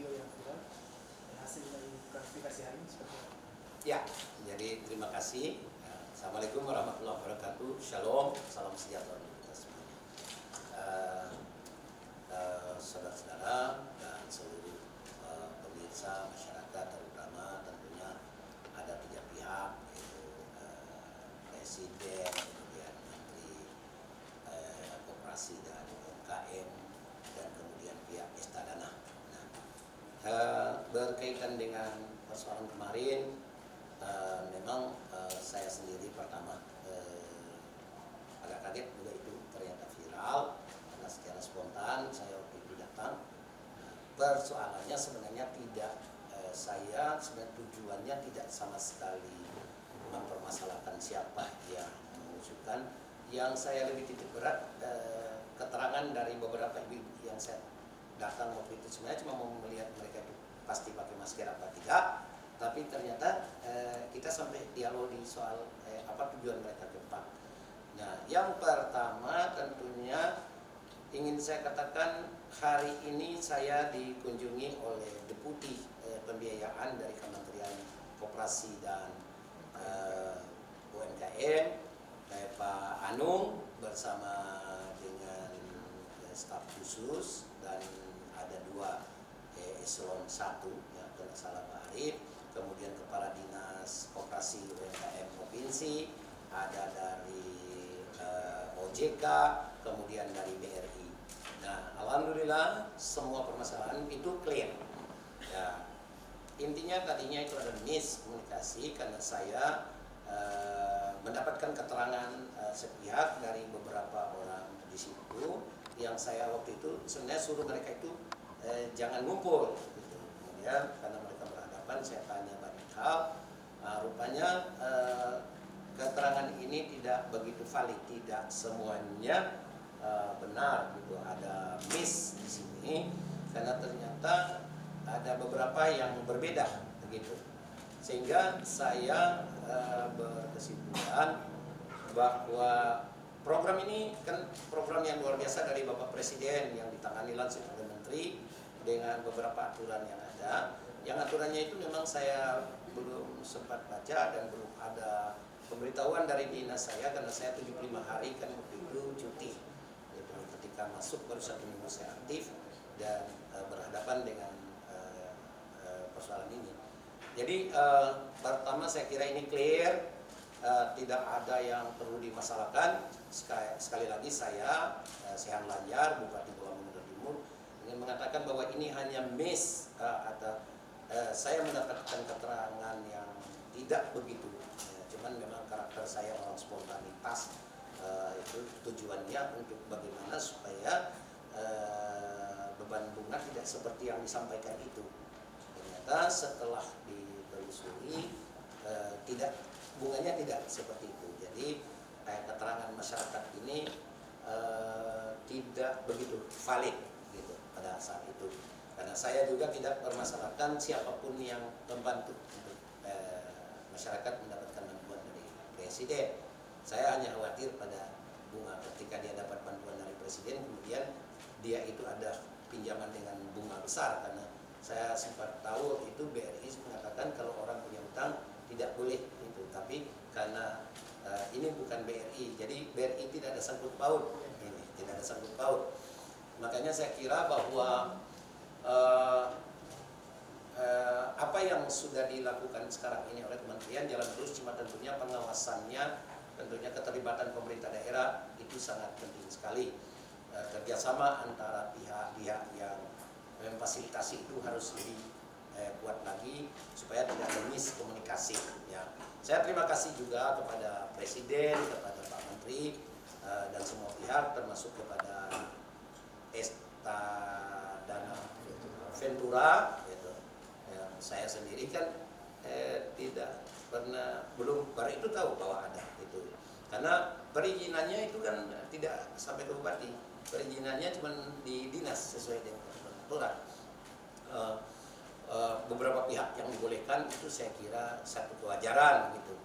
video yang viral. Hasil dari klarifikasi hari ini seperti apa? Ya, jadi terima kasih. Assalamualaikum warahmatullahi wabarakatuh. Shalom, salam sejahtera untuk kita semuanya. Saudara-saudara dan seluruh pemirsa masyarakat, terutama tentunya ada 3 pihak, yaitu Presiden, kemudian Menteri Koperasi dan UMKM, dan kemudian pihak Istadana. Berkaitan dengan persoalan kemarin, memang saya sendiri pertama agak kaget juga itu ternyata viral, karena secara spontan saya waktu itu datang. Persoalannya sebenarnya tidak, saya sebenarnya tujuannya tidak sama sekali mempermasalahkan siapa yang mengusulkan. Yang saya lebih titik berat keterangan dari beberapa ibu yang saya datang waktu itu, sebenarnya cuma mau melihat mereka itu pasti pakai masker apa tidak, tapi ternyata kita sampai dialog di soal apa tujuan mereka ke depan. Nah, yang pertama tentunya ingin saya katakan, hari ini saya dikunjungi oleh Deputi Pembiayaan dari Kementerian Koperasi dan UMKM, Pak Anung, bersama dengan staf khusus, dan ada 2 eselon 1, ya, kalau salah Pak Arif, kemudian Kepala Dinas Koperasi UMKM Provinsi, ada dari OJK, kemudian dari BRI. Nah, alhamdulillah semua permasalahan itu clear. Ya, intinya tadinya itu ada miskomunikasi karena saya mendapatkan keterangan sepihak dari beberapa orang di situ, yang saya waktu itu sebenarnya suruh mereka itu jangan ngumpul gitu. Kemudian karena mereka berhadapan, saya tanya banyak hal. Rupanya keterangan ini tidak begitu valid, tidak semuanya benar gitu. Ada miss di sini karena ternyata ada beberapa yang berbeda begitu. Sehingga saya berkesimpulan bahwa program ini kan program yang luar biasa dari Bapak Presiden yang ditangani langsung oleh Menteri dengan beberapa aturan yang ada. Yang aturannya itu memang saya belum sempat baca dan belum ada pemberitahuan dari dinas saya, karena saya 75 hari kan waktu itu cuti. Gitu. Ketika masuk baru 1 minggu saya aktif dan berhadapan dengan persoalan ini. Jadi pertama saya kira ini clear, tidak ada yang perlu dimasalahkan. Sekali lagi saya Sehan Lanjar, Bupati Pulau Menado Timur, ingin mengatakan bahwa ini hanya miss atau saya mendapatkan keterangan yang tidak begitu. Cuman memang karakter saya orang spontanitas, itu tujuannya untuk bagaimana supaya beban bunga tidak seperti yang disampaikan itu. Ternyata setelah ditelusuri tidak, bunganya tidak seperti itu. Jadi keterangan masyarakat ini tidak begitu valid gitu pada saat itu. Karena saya juga tidak permasalahkan siapapun yang membantu untuk masyarakat mendapatkan bantuan dari Presiden. Saya hanya khawatir pada bunga ketika dia dapat bantuan dari Presiden, kemudian dia itu ada pinjaman dengan bunga besar. Karena saya sempat tahu itu BRI mengatakan kalau orang punya utang tidak boleh itu, tapi karena ini bukan BRI, jadi BRI tidak ada sangkut paut, ini tidak ada sangkut paut. Makanya saya kira bahwa apa yang sudah dilakukan sekarang ini oleh Kementerian jalan terus, cuma tentunya pengawasannya, tentunya keterlibatan pemerintah daerah itu sangat penting sekali. Kerjasama antara pihak-pihak yang memfasilitasi itu harus lebih kuat lagi supaya tidak ada miskomunikasi. Ya. Saya terima kasih juga kepada Presiden, kepada Pak Menteri, dan semua pihak, termasuk kepada Istadana Ventura. Gitu. Ya, saya sendiri kan tidak pernah, baru itu tahu bahwa ada itu. Karena perizinannya itu kan tidak sampai ke bupati, perizinannya cuma di dinas sesuai dengan peraturan. Beberapa pihak yang dibolehkan itu saya kira satu kewajaran gitu.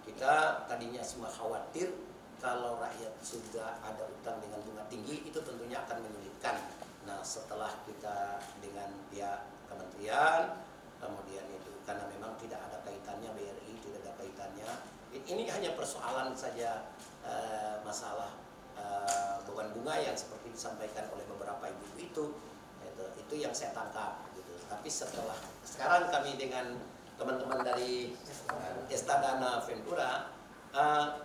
Kita tadinya semua khawatir kalau rakyat sudah ada utang dengan bunga tinggi itu tentunya akan menyulitkan. Nah, setelah kita dengan pihak kementerian kementerian, kemudian itu karena memang tidak ada kaitannya BRI, tidak ada kaitannya. Ini hanya persoalan saja masalah beban bunga yang seperti disampaikan oleh beberapa ibu itu yang saya tangkap gitu. Tapi sekarang kami dengan teman-teman dari Estadana Ventura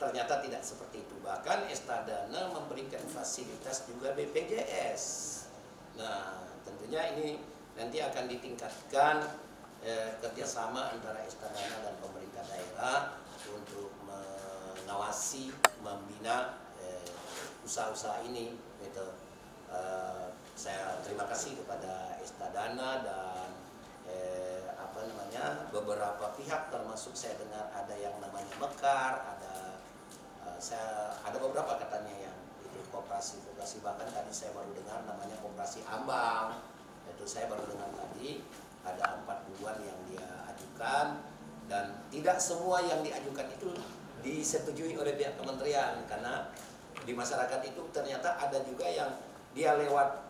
ternyata tidak seperti itu. Bahkan Estadana memberikan fasilitas juga BPJS. Nah, tentunya ini nanti akan ditingkatkan kerjasama antara Estadana dan pemerintah daerah untuk mengawasi, membina usaha-usaha ini. Gitu. Saya terima kasih kepada Estadana dan beberapa pihak, termasuk saya dengar ada yang namanya Mekar, ada beberapa katanya yang itu koperasi, bahkan tadi saya baru dengar namanya koperasi Ambang, itu saya baru dengar tadi ada 4 bulan yang dia ajukan, dan tidak semua yang diajukan itu disetujui oleh pihak kementerian, karena di masyarakat itu ternyata ada juga yang dia lewat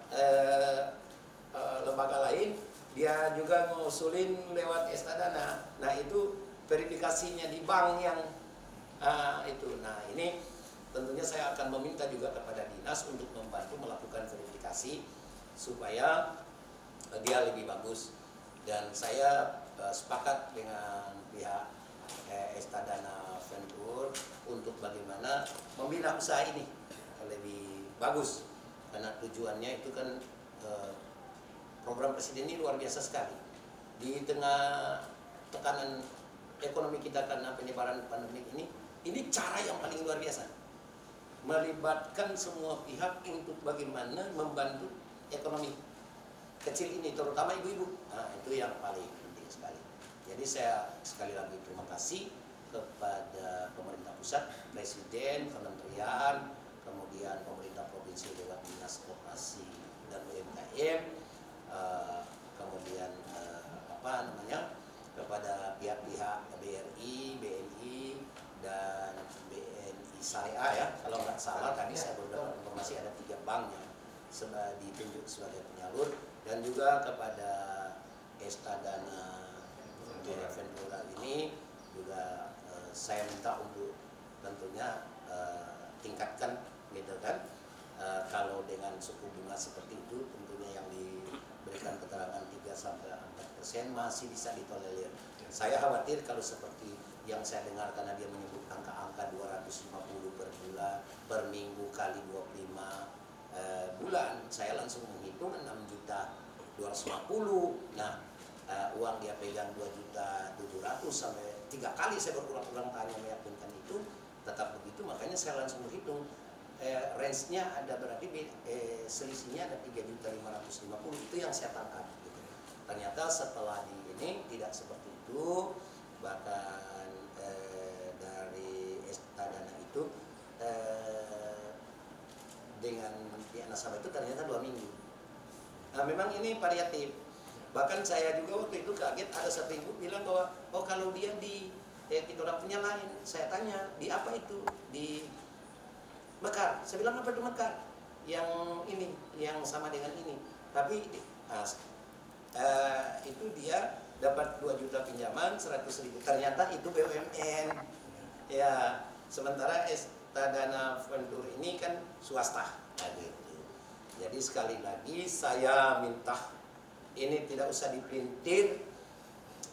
lembaga lain, dia juga ngusulin lewat Estadana. Nah, itu verifikasinya di bank yang itu. Nah, ini tentunya saya akan meminta juga kepada dinas untuk membantu melakukan verifikasi supaya dia lebih bagus. Dan saya sepakat dengan pihak Estadana Ventura untuk bagaimana membina usaha ini lebih bagus, karena tujuannya itu kan program presiden ini luar biasa sekali di tengah tekanan ekonomi kita karena penyebaran pandemi ini cara yang paling luar biasa, melibatkan semua pihak untuk bagaimana membantu ekonomi kecil ini, terutama ibu-ibu. Nah, itu yang paling penting sekali. Jadi saya sekali lagi terima kasih kepada pemerintah pusat, presiden, kementerian, kemudian pemerintah provinsi lewat dinas koperasi dan UMKM, kemudian kepada pihak-pihak BRI, BNI, dan BNI Syariah ya, kalau nggak salah tadi saya beberapa informasi ada 3 bank yang ditunjuk sebagai penyalur, dan juga kepada Estadana Ventura ini juga saya minta untuk tentunya tingkatkan gitu kan. Kalau dengan suku bunga seperti itu tentunya yang diberikan keterangan 3-4% masih bisa ditolerir. Saya khawatir kalau seperti yang saya dengar, karena dia menyebut angka-angka 250 per bulan, per minggu kali 25 bulan, saya langsung menghitung 6.250.000. Nah, uang dia pegang 2.700.000 sampai 3 kali saya berulang-ulang tanya meyakinkan itu tetap begitu, makanya saya langsung berhitung range-nya ada berarti selisihnya ada 3.550.000, itu yang saya tangkap gitu. Ternyata setelah ini tidak seperti itu, bahkan dari Estadana itu dengan pihak nasabah itu ternyata 2 minggu. Nah, memang ini variatif. Bahkan saya juga waktu itu kaget, ada satu ibu bilang bahwa kalau dia di kita orang punya lain. Saya tanya, di apa itu? Di Mekar. Saya bilang, apa itu Mekar? Yang ini, yang sama dengan ini. Tapi itu dia dapat 2 juta pinjaman, 100.000. Ternyata itu BUMN. Ya, sementara Estadana Ventura ini kan swasta. Nah, gitu. Jadi sekali lagi saya minta ini tidak usah dipelintir.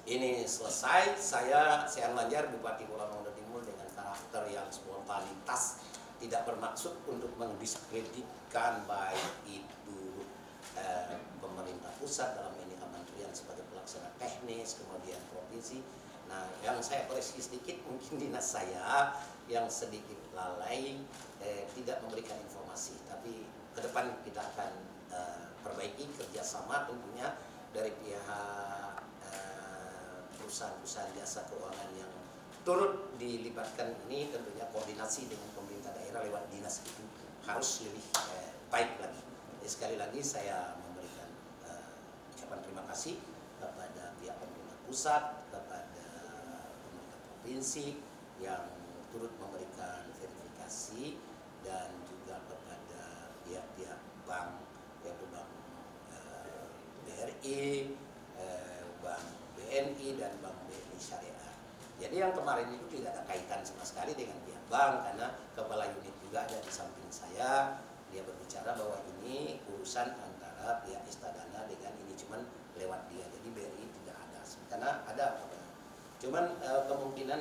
Ini selesai. Saya Lanjar, Bupati Pulau Mongondo Timur, dengan karakter yang spontanitas, tidak bermaksud untuk mendiskreditkan baik itu pemerintah pusat dalam ini kementerian sebagai pelaksana teknis, kemudian provinsi. Nah, yang saya koreksi sedikit, mungkin dinas saya yang sedikit lalai, tidak memberikan informasi. Tapi ke depan kita akan perbaiki kerjasama tentunya dari pihak perusahaan-perusahaan jasa keuangan yang turut dilibatkan ini, tentunya koordinasi dengan pemerintah daerah lewat dinas itu harus lebih baik lagi. Jadi sekali lagi saya memberikan ucapan terima kasih kepada pihak pemerintah pusat, kepada pemerintah provinsi yang turut memberikan verifikasi, dan juga kepada pihak-pihak bank, yaitu Bank BRI, BNI dan Bank BNI Syariah. Jadi yang kemarin itu tidak ada kaitan sama sekali dengan pihak bank, karena kepala unit juga ada di samping saya. Dia berbicara bahwa ini urusan antara pihak Istadana dengan ini, cuman lewat dia. Jadi BNI tidak ada, karena ada cuman kemungkinan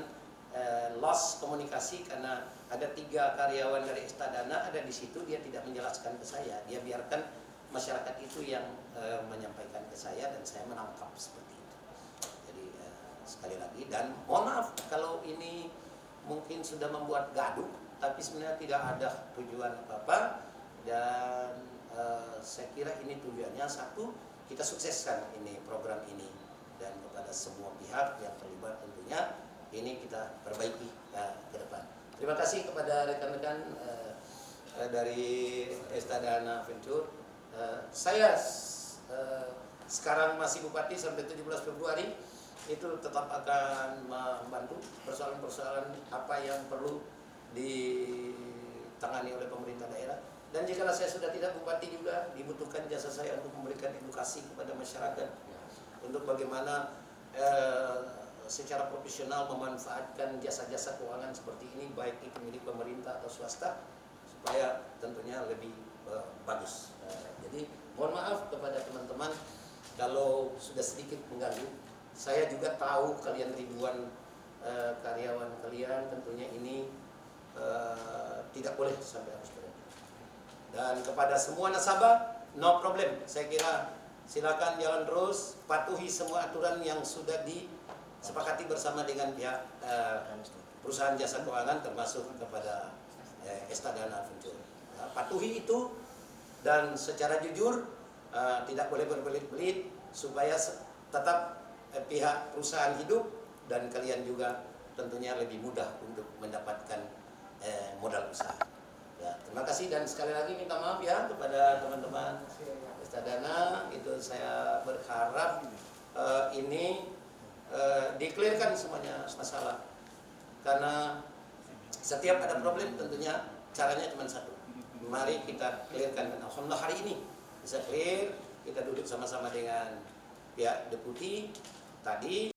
loss komunikasi, karena ada 3 karyawan dari Istadana ada di situ, dia tidak menjelaskan ke saya, dia biarkan masyarakat itu yang menyampaikan ke saya dan saya menangkap seperti itu. Jadi sekali lagi, dan mohon maaf kalau ini mungkin sudah membuat gaduh, tapi sebenarnya tidak ada tujuan apa-apa, dan saya kira ini tujuannya satu, kita sukseskan ini program ini, dan kepada semua pihak yang terlibat tentunya ini kita perbaiki ke depan. Terima kasih kepada rekan-rekan dari Istadana Venture. Saya sekarang masih bupati sampai 17 Februari, itu tetap akan membantu persoalan-persoalan apa yang perlu ditangani oleh pemerintah daerah. Dan jika saya sudah tidak bupati juga, dibutuhkan jasa saya untuk memberikan edukasi kepada masyarakat untuk bagaimana secara profesional memanfaatkan jasa-jasa keuangan seperti ini, baik itu milik pemerintah atau swasta, supaya tentunya lebih bagus. Jadi mohon maaf kepada teman-teman kalau sudah sedikit mengganggu. Saya juga tahu kalian ribuan karyawan kalian, tentunya ini tidak boleh sampai harus berhenti. Dan kepada semua nasabah, no problem. Saya kira silakan jalan terus, patuhi semua aturan yang sudah disepakati bersama dengan pihak perusahaan jasa keuangan, termasuk kepada Istadana Venture. Patuhi itu, dan secara jujur, tidak boleh berbelit-belit, supaya tetap pihak perusahaan hidup dan kalian juga tentunya lebih mudah untuk mendapatkan modal usaha. Ya, terima kasih, dan sekali lagi minta maaf ya kepada teman-teman Istadana. Itu saya berharap ini dikelirkan semuanya masalah, karena setiap ada problem tentunya caranya cuma satu. Mari kita clearkan, dan alhamdulillah hari ini bisa clear. Kita duduk sama-sama dengan pihak deputi tadi.